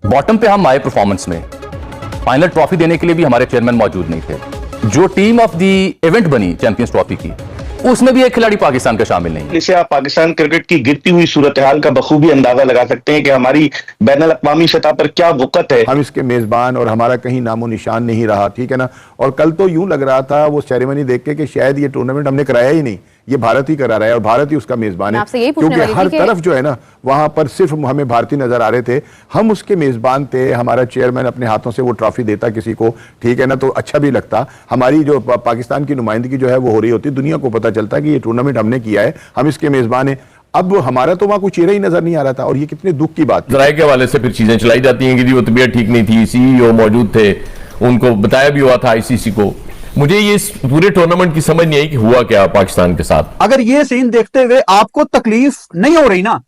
Bottom पे हम आए परफॉर्मेंस में, फाइनल ट्रॉफी देने के लिए भी हमारे चेयरमैन मौजूद नहीं थे। जो टीम ऑफ द इवेंट बनी चैंपियंस ट्रॉफी की, उसमें भी एक खिलाड़ी पाकिस्तान का शामिल नहीं। इससे आप पाकिस्तान क्रिकेट की गिरती हुई सूरत हाल का बखूबी अंदाजा लगा सकते हैं कि हमारी बैनुल अक़वामी सतह पर क्या वक़्त है। हम इसके मेजबान और हमारा कहीं नामो निशान नहीं रहा, ठीक है ना। और कल तो यूं लग रहा था वो सेरेमनी देख के कि शायद ये टूर्नामेंट हमने कराया ही नहीं, ये भारत ही करा रहा है और भारत ही उसका मेजबान है, क्योंकि हर तरफ जो है ना वहां पर सिर्फ हमें भारतीय नजर आ रहे थे। हम उसके मेजबान थे, हमारा चेयरमैन अपने हाथों से वो ट्रॉफी देता किसी को, ठीक है ना, तो अच्छा भी लगता। हमारी जो पाकिस्तान की नुमाइंदगी जो है वो हो रही होती, दुनिया को पता चलता कि ये टूर्नामेंट हमने किया है, हम इसके मेजबान है। अब हमारा तो वहां कोई चेहरा ही नजर नहीं आ रहा था और ये कितने दुख की बात। जराये के हवाले से फिर चीजें चलाई जाती हैं कि जी वो तबीयत ठीक नहीं थी, सीईओ मौजूद थे, उनको बताया भी हुआ था आईसीसी को। मुझे ये पूरे टूर्नामेंट की समझ नहीं आई कि हुआ क्या पाकिस्तान के साथ। अगर ये सीन देखते हुए आपको तकलीफ नहीं हो रही ना,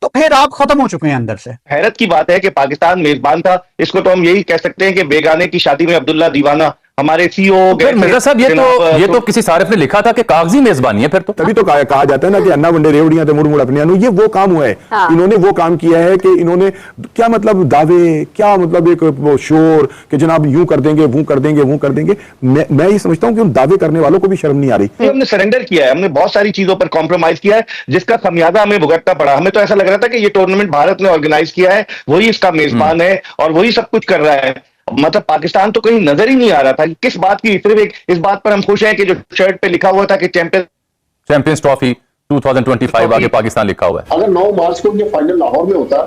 तो फिर आप खत्म हो चुके हैं अंदर से। हैरत की बात है कि पाकिस्तान मेजबान था, इसको तो हम यही कह सकते हैं कि बेगाने की शादी में अब्दुल्ला दीवाना। हमारे सीईओ मिर्जा साहब, ये तो किसी सारिफ ने लिखा था कि कागजी मेजबानी है, फिर तो तभी तो कहा जाता है ना कि अन्ना वंडे रेवड़ियां थे मुड़ मुड़ अपने अनु। ये वो काम हुआ है, हाँ। इन्होंने वो काम किया है कि इन्होंने क्या मतलब दावे, क्या मतलब एक वो शोर कि जनाब यूं कर देंगे, वो कर देंगे, वो कर देंगे। मैं ये समझता हूं कि उन दावे करने वालों को भी शर्म नहीं आ रही। हमने सरेंडर किया है, हमने बहुत सारी चीजों पर कॉम्प्रोमाइज किया है, जिसका खमियाजा हमें भुगतना पड़ा। हमें तो ऐसा लग रहा था कि ये टूर्नामेंट भारत ने ऑर्गेनाइज किया है, वही इसका मेजबान है और वही सब कुछ कर रहा है। मतलब पाकिस्तान तो कहीं नजर ही नहीं आ रहा था। किस बात की, सिर्फ इस बात पर हम खुश हैं कि जो शर्ट पे लिखा हुआ था कि चैंपियंस ट्रॉफी 2025 आगे पाकिस्तान लिखा हुआ है। अगर 9 मार्च को ये फाइनल लाहौर में होता,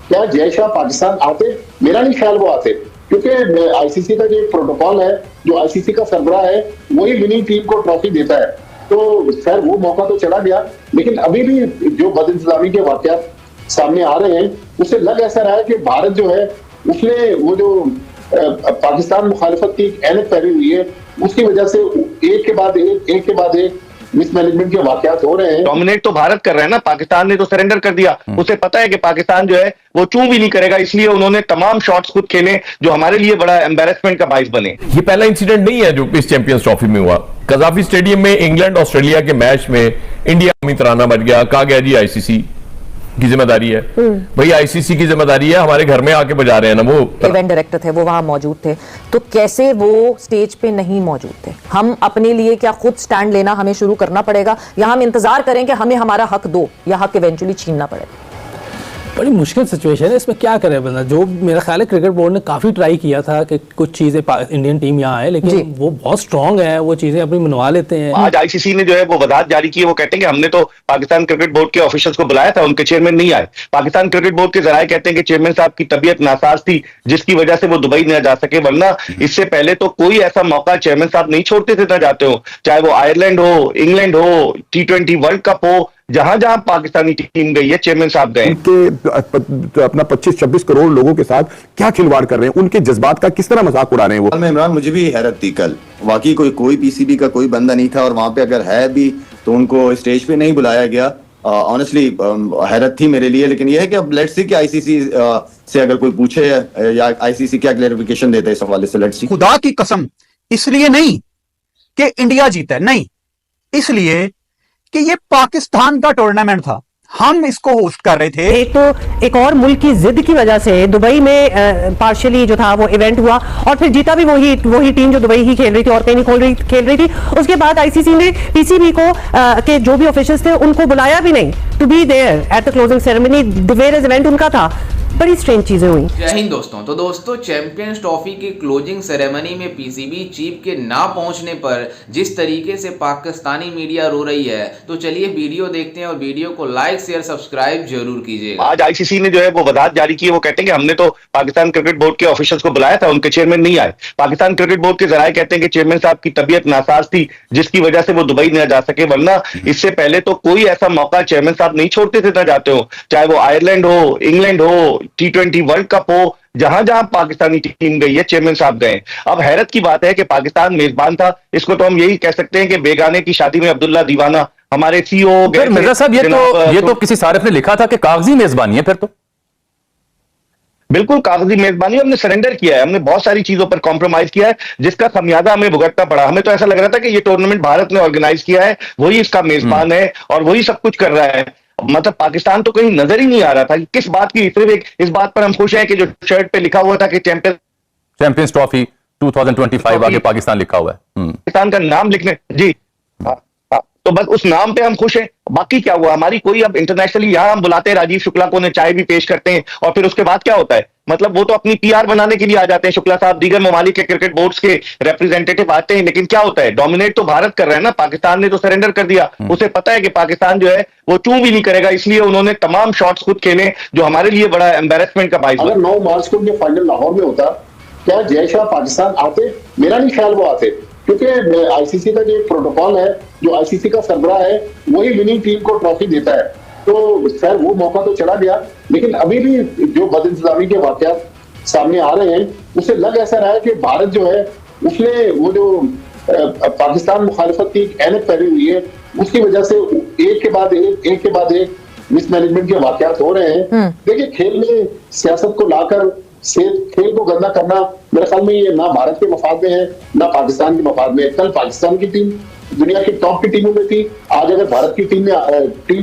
क्या जय शाह पाकिस्तान आते? मेरा नहीं ख्याल वो आते, क्योंकि आईसीसी का जो प्रोटोकॉल है, जो आईसीसी का सरबराह है, वही विनिंग टीम को ट्रॉफी देता है। तो खैर वो मौका तो चला गया, लेकिन अभी भी जो बदइंतजामी के वाकयात सामने आ रहे हैं, उससे लग ऐसा रहा है कि भारत जो है उसने वो जो पाकिस्तान मुखालिफत की ऐनक पहनी हुई है, उसकी वजह से एक के बाद एक मिसमैनेजमेंट के वाकयात हो रहे हैं। डोमिनेट तो भारत कर रहा है ना, पाकिस्तान ने तो सरेंडर कर दिया। उसे पता है कि पाकिस्तान जो है वो चूं भी नहीं करेगा, इसलिए उन्होंने तमाम शॉट्स खुद खेले जो हमारे लिए बड़ा एम्बैरेसमेंट का बाइस बने। ये पहला इंसिडेंट नहीं है जो इस चैंपियंस ट्रॉफी में हुआ। कजाफी स्टेडियम में इंग्लैंड ऑस्ट्रेलिया के मैच में इंडिया कौमी तराना बच गया, कहा गया जी आईसीसी की जिम्मेदारी है। भाई आईसीसी की जिम्मेदारी है, हमारे घर में आके बजा रहे हैं ना। वो इवेंट डायरेक्टर थे, वो वहां मौजूद थे, तो कैसे वो स्टेज पे नहीं मौजूद थे? हम अपने लिए क्या खुद स्टैंड लेना हमें शुरू करना पड़ेगा, या हम इंतजार करें कि हमें हमारा हक दो, या हक इवेंचुअली छीनना पड़ेगा? बड़ी मुश्किल सिचुएशन है, इसमें क्या करे बंदा। जो मेरा ख्याल है क्रिकेट बोर्ड ने काफ़ी ट्राई किया था कि कुछ चीज़ें इंडियन टीम यहाँ आए, लेकिन वो बहुत स्ट्रांग है, वो चीज़ें अपनी मनवा लेते हैं। आज आईसीसी ने जो है वो वजाहत जारी की है, वो कहते हैं कि हमने तो पाकिस्तान क्रिकेट बोर्ड के ऑफिशियल्स को बुलाया था, उनके चेयरमैन नहीं आए। पाकिस्तान क्रिकेट बोर्ड के जराये कहते हैं कि चेयरमैन साहब की तबीयत नासाज थी, जिसकी वजह से वो दुबई न जा सके, वरना इससे पहले तो कोई ऐसा मौका चेयरमैन साहब नहीं छोड़ते थे, न जाते हो, चाहे वो आयरलैंड हो, इंग्लैंड हो, T20 वर्ल्ड कप हो, जहां जहां पाकिस्तानी टीम गई है चेयरमैन साहब गए। उनके अपना 25-26 करोड़ लोगों के साथ क्या खिलवाड़ कर रहे हैं, उनके जज्बात का किस तरह मजाक उड़ा रहे हैं वो। इमरान, मुझे भी हैरत थी कल, वाकई कोई पीसीबी का कोई बंदा नहीं था, और वहां पे अगर है भी तो उनको स्टेज पे नहीं बुलाया गया। ऑनेस्टली हैरत थी मेरे लिए। लेकिन यह है कि अब लेट्स सी कि आईसीसी से अगर कोई पूछे या आईसीसी क्या क्लैरिफिकेशन देता है इस हवाले से, लेट्स सी। खुदा की कसम, इसलिए नहीं कि इंडिया जीता है, नहीं, इसलिए कि ये पाकिस्तान का टूर्नामेंट था, हम इसको होस्ट कर रहे थे। एक तो एक और मुल्क की जिद की वजह से दुबई में पार्शियली जो था वो इवेंट हुआ, और फिर जीता भी वही टीम जो दुबई ही खेल रही थी और कहीं नहीं खेल रही थी। उसके बाद आईसीसी ने पीसीबी को के जो भी ऑफिशियल्स थे उनको बुलाया भी नहीं to be there at the closing ceremony. दिवेयर्स इवेंट उनका था। बड़ी स्ट्रेंज चीजें हुई। जय हिंद दोस्तों। तो दोस्तों, चैंपियंस ट्रॉफी की क्लोजिंग सेरेमनी में पीसीबी चीफ के ना पहुंचने पर जिस तरीके से पाकिस्तानी मीडिया रो रही है, तो चलिए वीडियो देखते हैं और वीडियो को लाइक शेयर सब्सक्राइब जरूर कीजिएगा। आज आईसीसी ने जो है वो वजाहत जारी की है, वो कहते हैं कि हमने तो पाकिस्तान क्रिकेट बोर्ड के ऑफिशियल्स को बुलाया था, उनके चेयरमैन नहीं आए। पाकिस्तान क्रिकेट बोर्ड के जराये कहते हैं कि चेयरमैन साहब की तबीयत नासाज थी, जिसकी वजह से वो दुबई न जा सके, वरना इससे पहले तो कोई ऐसा मौका चेयरमैन साहब नहीं छोड़ते थे, न जाते हो, चाहे वो आयरलैंड हो, इंग्लैंड हो, T20 वर्ल्ड कप हो, जहां जहां पाकिस्तानी टीम गई है चेयरमैन साहब गए। अब हैरत की बात है कि पाकिस्तान मेजबान था, इसको तो हम यही कह सकते हैं कि बेगाने की शादी में अब्दुल्ला दीवाना। हमारे सीईओ मिर्जा साहब, ये तो किसी सारिफ ने लिखा था कि कागजी मेजबानी है, फिर तो बिल्कुल कागजी मेजबानी। हमने सरेंडर किया है, हमने बहुत सारी चीजों पर कॉम्प्रोमाइज किया है, जिसका खमियाजा हमें भुगतना पड़ा। हमें तो ऐसा लग रहा था कि ये टूर्नामेंट भारत ने ऑर्गेनाइज किया है, वही इसका मेजबान है और वही सब कुछ कर रहा है। मतलब पाकिस्तान तो कहीं नजर ही नहीं आ रहा था कि किस बात की, सिर्फ इस बात पर हम खुश हैं कि जो शर्ट पे लिखा हुआ था कि चैंपियंस ट्रॉफी 2025 आगे पाकिस्तान लिखा हुआ है। पाकिस्तान का नाम लिखने जी, तो बस उस नाम पे हम खुश हैं। बाकी क्या हुआ, हमारी कोई अब इंटरनेशनली यहाँ हम बुलाते हैं राजीव शुक्ला को, उन्हें चाय भी पेश करते हैं और फिर उसके बाद क्या होता है, मतलब वो तो अपनी पीआर बनाने के लिए आ जाते हैं शुक्ला साहब, दीगर ममालिक के क्रिकेट बोर्ड्स के रिप्रेजेंटेटिव आते हैं, लेकिन क्या होता है, डोमिनेट तो भारत कर रहा है ना, पाकिस्तान ने तो सरेंडर कर दिया। उसे पता है कि पाकिस्तान जो है वो चूं भी नहीं करेगा, इसलिए उन्होंने तमाम शॉट्स खुद खेले जो हमारे लिए बड़ा एम्बेरसमेंट का बाइस। अगर 9 मार्च को ये फाइनल लाहौर में होता, क्या जय शाह पाकिस्तान आते? मेरा नहीं ख्याल वो आते, क्योंकि आईसीसी का जो एक प्रोटोकॉल है, जो आईसीसी का सरबराह है वही विनिंग टीम को ट्रॉफी देता है। तो खैर वो मौका तो चला गया, लेकिन अभी भी जो बदइंतजामी के वाकयात सामने आ रहे हैं, उसे लग ऐसा रहा है कि भारत जो है उसने वो जो पाकिस्तान मुखालिफत की ऐनक पहनी हुई है, उसकी वजह से एक के बाद एक मिसमैनेजमेंट के वाकयात हो रहे हैं। देखिए, खेल में सियासत को लाकर खेल को गंदा करना मेरे ख्याल में ये ना भारत के मफाद में है ना पाकिस्तान के मफाद में है। कल पाकिस्तान की टीम दुनिया की टॉप की टीमों में थी, आज अगर भारत की टीम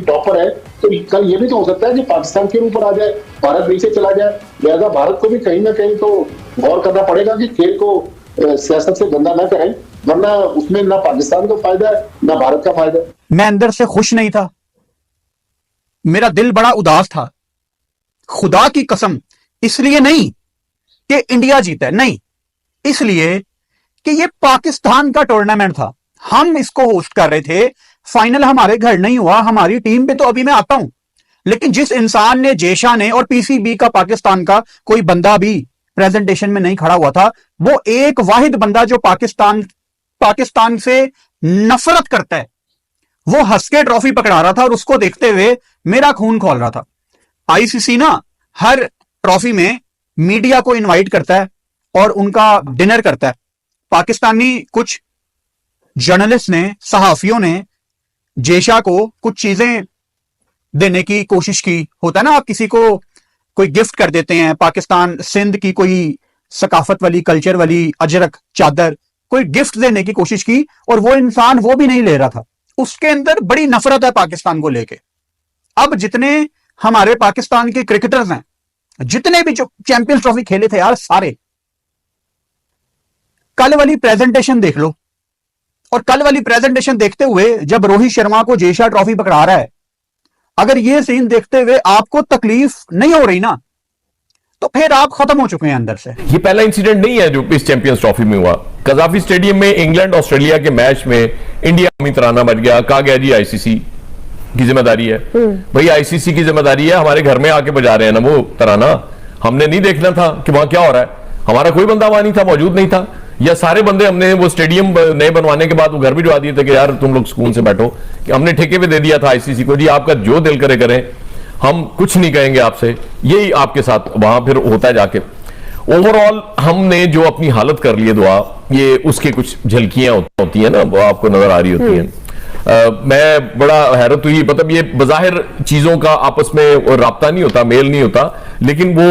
टॉपर है तो कल ये भी तो हो सकता है कि पाकिस्तान के ऊपर आ जाए, भारत नीचे चला जाए। लिहाजा भारत को भी कहीं ना कहीं तो गौर करना पड़ेगा कि खेल को सियासत से गंदा ना करें, वरना उसमें ना पाकिस्तान का फायदा है ना भारत का फायदा है। मैं अंदर से खुश नहीं था, मेरा दिल बड़ा उदास था, खुदा की कसम। इसलिए नहीं कि इंडिया जीता है, नहीं, इसलिए कि ये पाकिस्तान का टूर्नामेंट था, हम इसको होस्ट कर रहे थे, फाइनल हमारे घर नहीं हुआ, हमारी टीम पे तो अभी मैं आता हूं, लेकिन जिस इंसान ने, जेशा ने और पीसीबी का पाकिस्तान का कोई बंदा भी प्रेजेंटेशन में नहीं खड़ा हुआ था, वो एक वाहिद बंदा जो पाकिस्तान से नफरत करता है, वो हंस के ट्रॉफी पकड़ा रहा था और उसको देखते हुए मेरा खून खौल रहा था। आईसीसी ना हर ट्रॉफी में मीडिया को इनवाइट करता है और उनका डिनर करता है। पाकिस्तानी कुछ जर्नलिस्ट ने, सहाफियों ने जेशा को कुछ चीजें देने की कोशिश की। होता है ना, आप किसी को कोई गिफ्ट कर देते हैं, पाकिस्तान सिंध की कोई सकाफत वाली, कल्चर वाली अजरक चादर, कोई गिफ्ट देने की कोशिश की और वो इंसान वो भी नहीं ले रहा था। उसके अंदर बड़ी नफरत है पाकिस्तान को लेके। अब जितने हमारे पाकिस्तान के क्रिकेटर्स हैं, जितने भी जो चैंपियंस ट्रॉफी खेले थे यार, सारे कल वाली प्रेजेंटेशन देख लो, और कल वाली प्रेजेंटेशन देखते हुए जब रोहित शर्मा को जेशा ट्रॉफी पकड़ा रहा है, अगर ये सीन देखते हुए आपको तकलीफ नहीं हो रही ना, तो फिर आप खत्म हो चुके हैं अंदर से। ये पहला इंसिडेंट नहीं है जो इस चैंपियंस ट्रॉफी में हुआ। कजाफी स्टेडियम में इंग्लैंड ऑस्ट्रेलिया के मैच में इंडिया कौमी तराना बज गया, कहा गया जी आईसीसी की जिम्मेदारी है। भाई आईसीसी की जिम्मेदारी है, हमारे घर में आके बजा रहे हैं ना वो तराना, हमने नहीं देखना था कि वहां क्या हो रहा है। हमारा कोई बंदा वहां नहीं था, मौजूद नहीं था, या सारे बंदे हमने वो स्टेडियम नए बनवाने के बाद वो घर भी जुड़ा दिए थे कि यार तुम लोग सुकून से बैठो, कि हमने ठेके पे दे दिया था आईसीसी को, जी आपका जो दिल करे करें, हम कुछ नहीं कहेंगे आपसे। यही आपके साथ वहां फिर होता है जाके। ओवरऑल हमने जो अपनी हालत कर ली है दुआ, ये उसके कुछ झलकियां होती है ना, वो आपको नजर आ रही होती है। मैं बड़ा हैरत हुई, मतलब ये बज़ाहिर चीजों का आपस में राब्ता नहीं होता, मेल नहीं होता, लेकिन वो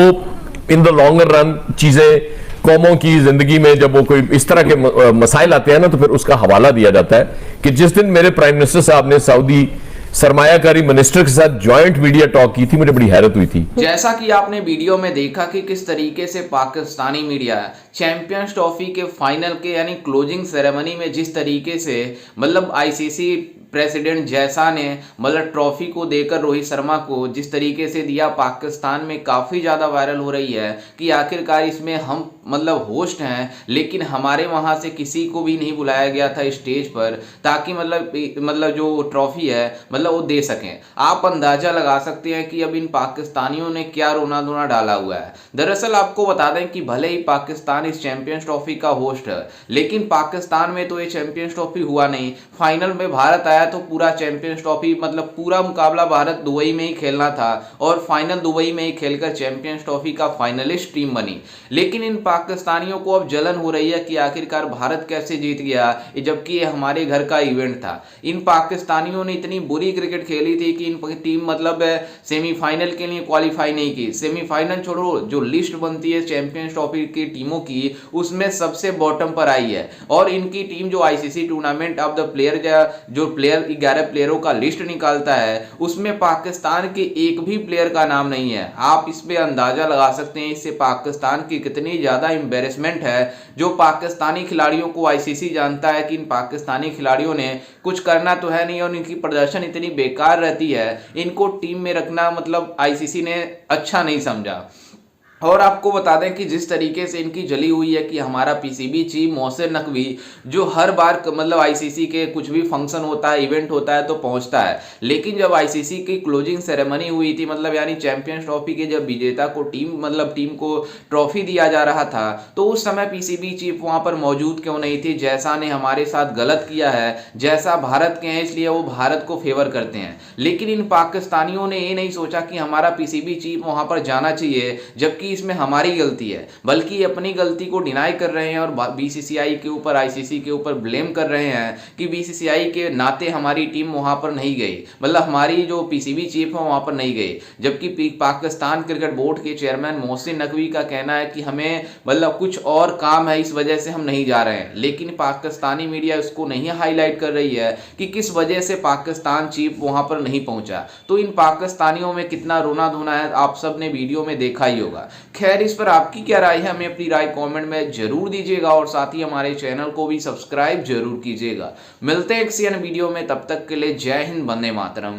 इन द लॉन्गर रन चीजें, कौमों की जिंदगी में जब वो कोई इस तरह के मसाइल आते हैं ना, तो फिर उसका हवाला दिया जाता है। कि जिस दिन मेरे प्राइम मिनिस्टर साहब ने सऊदी सरमायाकारी मिनिस्टर के साथ ज्वाइंट मीडिया टॉक की थी, मुझे बड़ी हैरत हुई थी। जैसा कि आपने वीडियो में देखा कि किस तरीके से पाकिस्तानी मीडिया चैंपियंस ट्रॉफी के फाइनल के यानी क्लोजिंग सेरेमनी में जिस तरीके से मतलब आईसीसी प्रेसिडेंट जैसा ने मतलब ट्रॉफी को देकर रोहित शर्मा को जिस तरीके से दिया, पाकिस्तान में काफ़ी ज़्यादा वायरल हो रही है कि आखिरकार इसमें हम मतलब होस्ट हैं, लेकिन हमारे वहाँ से किसी को भी नहीं बुलाया गया था स्टेज पर, ताकि मतलब जो ट्रॉफी है मतलब वो दे सकें। आप अंदाज़ा लगा सकते हैं कि अब इन पाकिस्तानियों ने क्या रोना धोना डाला हुआ है। दरअसल आपको बता दें कि भले ही पाकिस्तान इस चैंपियंस ट्रॉफी का होस्ट है, लेकिन पाकिस्तान में तो ये चैंपियंस ट्रॉफी हुआ नहीं। फाइनल में भारत आया तो पूरा चैंपियंस ट्रॉफी मतलब पूरा मुकाबला भारत दुबई में ही खेलना था और फाइनल दुबई में ही खेलकर चैंपियंस ट्रॉफी का फाइनलिस्ट टीम बनी। लेकिन इन पाकिस्तानियों को अब जलन हो रही है कि आखिरकार भारत कैसे जीत गया, जबकि ये हमारे घर का इवेंट था। इन पाकिस्तानियों ने इतनी बुरी क्रिकेट खेली थी कि इन टीम मतलब सेमीफाइनल के लिए क्वालिफाई नहीं की। सेमीफाइनल छोड़ो, जो लिस्ट बनती है चैंपियंस ट्रॉफी की टीमों की, उसमें सबसे बॉटम पर आई है। और इनकी टीम जो ICC tournament of the player जो प्लेयर 11 प्लेयरों का लिस्ट निकालता है उसमें पाकिस्तान के एक भी प्लेयर का नाम नहीं है। आप इस पे अंदाजा लगा सकते हैं इससे पाकिस्तान की कितनी ज्यादा एम्बेरसमेंट है। जो पाकिस्तानी खिलाड़ियों को आईसीसी जानता है कि इन पाकिस्तानी खिलाड़ियों ने कुछ करना तो है नहीं और इनकी प्रदर्शन इतनी बेकार रहती है, इनको टीम में रखना मतलब आईसीसी ने अच्छा नहीं समझा। और आपको बता दें कि जिस तरीके से इनकी जली हुई है कि हमारा पीसीबी चीफ मोहसिन नकवी जो हर बार मतलब आईसीसी के कुछ भी फंक्शन होता है, इवेंट होता है तो पहुंचता है, लेकिन जब आईसीसी की क्लोजिंग सेरेमनी हुई थी मतलब यानी चैंपियंस ट्रॉफी के जब विजेता को टीम को ट्रॉफी दिया जा रहा था तो उस समय पीसीबी चीफ वहां पर मौजूद क्यों नहीं थे। जैसा ने हमारे साथ गलत किया है, जैसा भारत के हैं इसलिए वो भारत को फेवर करते हैं, लेकिन इन पाकिस्तानियों ने ये नहीं सोचा कि हमारा पीसीबी चीफ वहां पर जाना चाहिए, जबकि इसमें हमारी गलती है, बल्कि अपनी गलती को डिनाई कर रहे हैं और बीसीसीआई के ऊपर आईसीसी के ऊपर ब्लेम कर रहे हैं कि बीसीसीआई के नाते हमारी टीम वहां पर नहीं गई, मतलब हमारी जो पीसीबी चीफ है वहां पर नहीं गई। जबकि पाकिस्तान क्रिकेट बोर्ड के चेयरमैन मोहसिन नकवी का कहना है कि हमें मतलब कुछ और काम है इस वजह से हम नहीं जा रहे हैं, लेकिन पाकिस्तानी मीडिया उसको नहीं हाईलाइट कर रही है कि किस वजह से पाकिस्तान चीफ वहां पर नहीं पहुंचा। तो इन पाकिस्तानियों में कितना रोना धोना है आप सब ने वीडियो में देखा ही होगा। खैर इस पर आपकी क्या राय है हमें अपनी राय कमेंट में जरूर दीजिएगा और साथ ही हमारे चैनल को भी सब्सक्राइब जरूर कीजिएगा। मिलते हैं किसी अन्य वीडियो में, तब तक के लिए जय हिंद, वंदे मातरम।